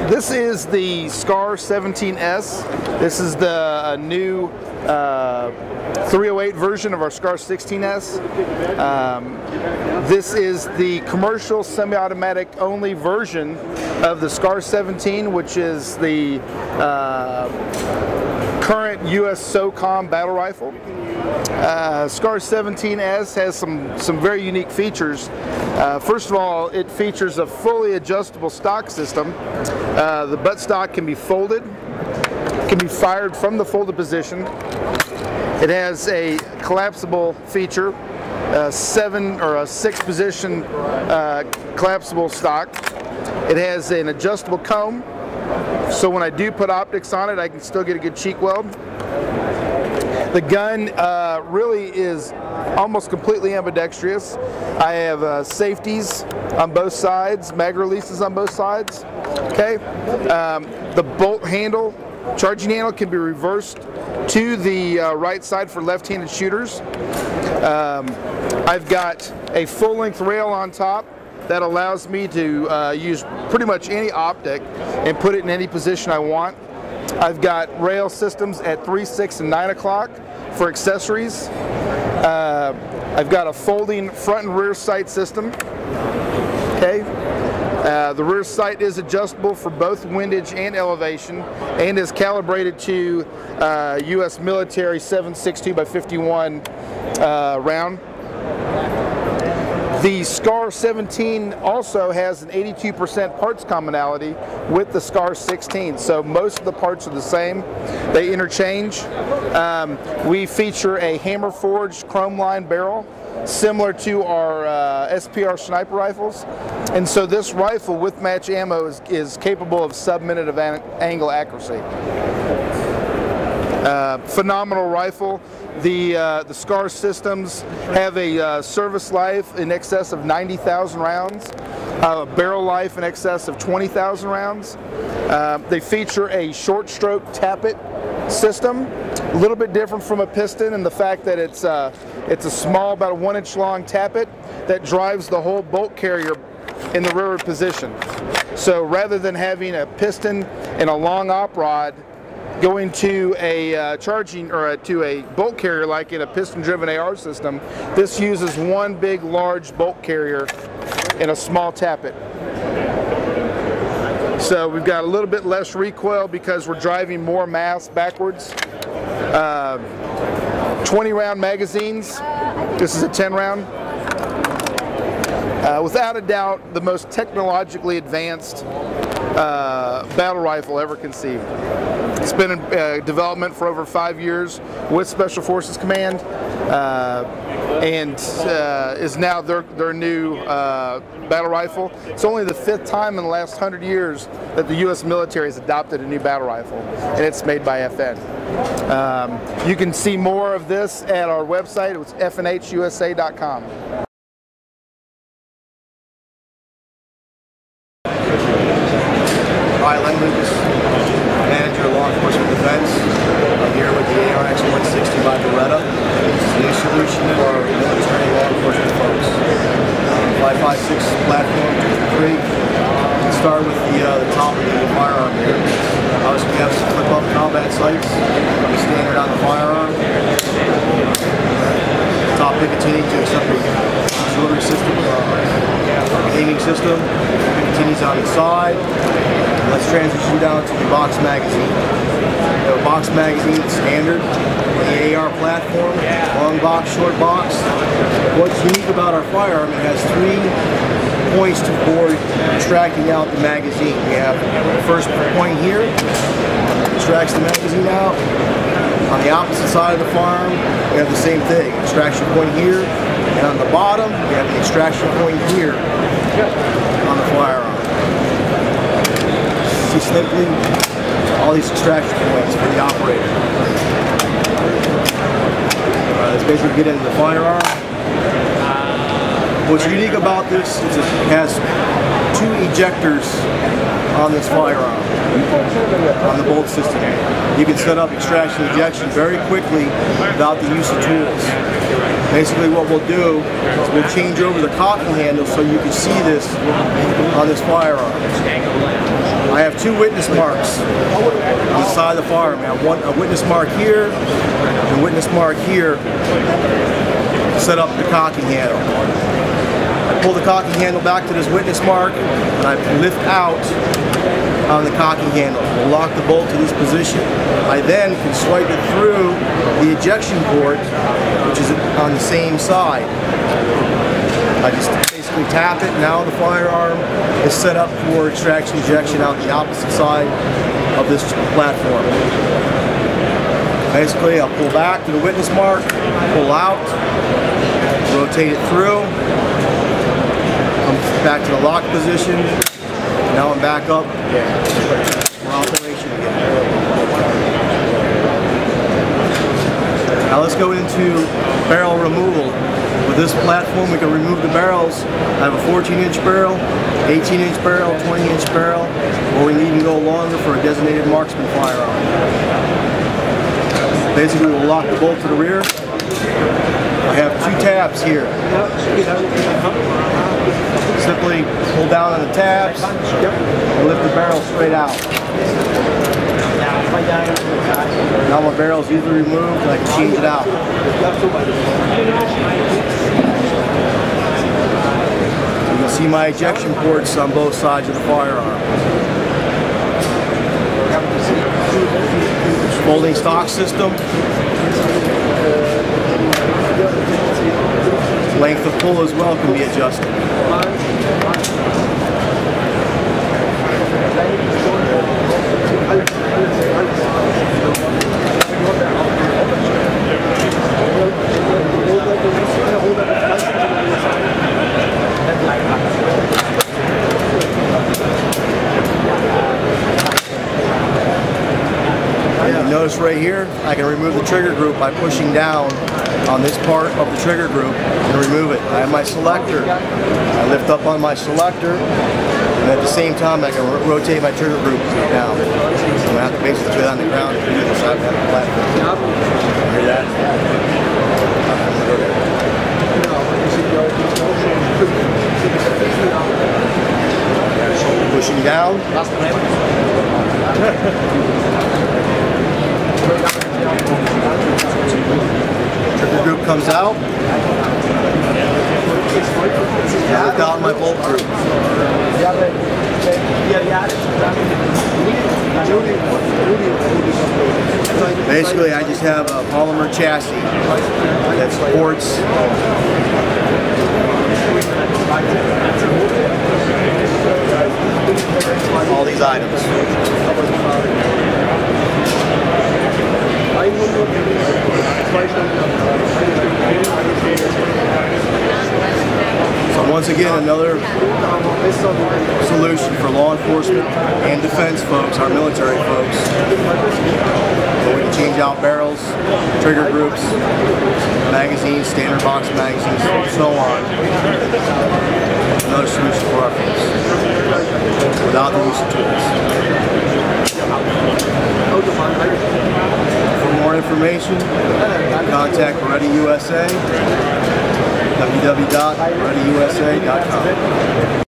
This is the SCAR 17S. This is the new 308 version of our SCAR 16S. This is the commercial semi-automatic only version of the SCAR 17, which is the current US SOCOM battle rifle. SCAR 17S has some very unique features. First of all, it features a fully adjustable stock system. The buttstock can be folded, can be fired from the folded position. It has a collapsible feature, a 6-position collapsible stock. It has an adjustable comb, so when I do put optics on it, I can still get a good cheek weld. The gun really is almost completely ambidextrous. I have safeties on both sides, mag releases on both sides. Okay, the bolt handle, charging handle, can be reversed to the right side for left-handed shooters. I've got a full-length rail on top that allows me to use pretty much any optic and put it in any position I want. I've got rail systems at 3, 6, and 9 o'clock for accessories. I've got a folding front and rear sight system. Okay. The rear sight is adjustable for both windage and elevation, and is calibrated to U.S. military 7.62x51 round. The SCAR 17 also has an 82% parts commonality with the SCAR 16, so most of the parts are the same. They interchange. We feature a hammer forged chrome lined barrel similar to our SPR sniper rifles, and so this rifle with match ammo is capable of sub-minute of angle accuracy. Phenomenal rifle. The SCAR systems have a service life in excess of 90,000 rounds, barrel life in excess of 20,000 rounds. They feature a short stroke tappet system, a little bit different from a piston in the fact that it's a small, about a 1-inch long tappet that drives the whole bolt carrier in the rearward position. So rather than having a piston and a long op rod going to a to a bolt carrier like in a piston-driven AR system, this uses one big, large bolt carrier in a small tappet. So we've got a little bit less recoil because we're driving more mass backwards. 20-round magazines. This is a 10-round. Without a doubt, the most technologically advanced battle rifle ever conceived. It's been in development for over 5 years with Special Forces Command, and is now their new battle rifle. It's only the 5th time in the last 100 years that the U.S. military has adopted a new battle rifle, and it's made by FN. You can see more of this at our website. It's fnhusa.com. Hi, Len Lucas, Manager of Law Enforcement Defense. I'm here with the ARX-160 by Beretta. It's a new solution for our military law enforcement folks. 5.56 platform, 2-3. Let's start with the top of the firearm here. Obviously, we have some flip-up combat sights, standard on the firearm. Top Picatinny to accept the auxiliary system, aiming system. Picatinny's on the side. Let's transition down to the box magazine. We have a box magazine standard, the AR platform, long box, short box. What's unique about our firearm, it has 3 points for extracting out the magazine. We have the first point here, extracts the magazine out. On the opposite side of the firearm, we have the same thing, extraction point here. And on the bottom, we have the extraction point here on the firearm. See simply all these extraction points for the operator. Let's basically get into the firearm. What's unique about this is it has 2 ejectors on this firearm, on the bolt system. You can set up extraction ejection very quickly without the use of tools. Basically what we'll do is we'll change over the cockle handle so you can see this on this firearm. I have two witness marks on the side of the firearm. I have a witness mark here and a witness mark here to set up the cocking handle. I pull the cocking handle back to this witness mark and I lift out on the cocking handle. We'll lock the bolt to this position. I then can swipe it through the ejection port, which is on the same side. I just basically tap it. Now the firearm is set up for extraction ejection out the opposite side of this platform. Basically, I'll pull back to the witness mark, pull out, rotate it through, come back to the lock position. Now I'm back up for operation again. Now let's go into barrel removal. With this platform, we can remove the barrels. I have a 14-inch barrel, 18-inch barrel, 20-inch barrel, or we can even go longer for a designated marksman firearm. Basically, we'll lock the bolt to the rear. I have two tabs here. Simply pull down on the tabs and lift the barrel straight out. Now my barrel is easily removed and I can change it out. You can see my ejection ports on both sides of the firearm. Folding stock system. Length of pull as well can be adjusted. Notice right here, I can remove the trigger group by pushing down on this part of the trigger group and remove it. I have my selector. I lift up on my selector, and at the same time I can rotate my trigger group down. So I'm going to have to basically get on the ground and do this. I've got the platform. Hear that? Pushing down. Trigger group comes out. I lift out my bolt group. Basically, I just have a polymer chassis that supports all these items. So once again, another solution for law enforcement and defense folks, our military folks, where we can change out barrels, trigger groups, magazines, standard box magazines, and so on. Another solution for our folks without the use of tools. For more information, contact Beretta USA, www.berettausa.com.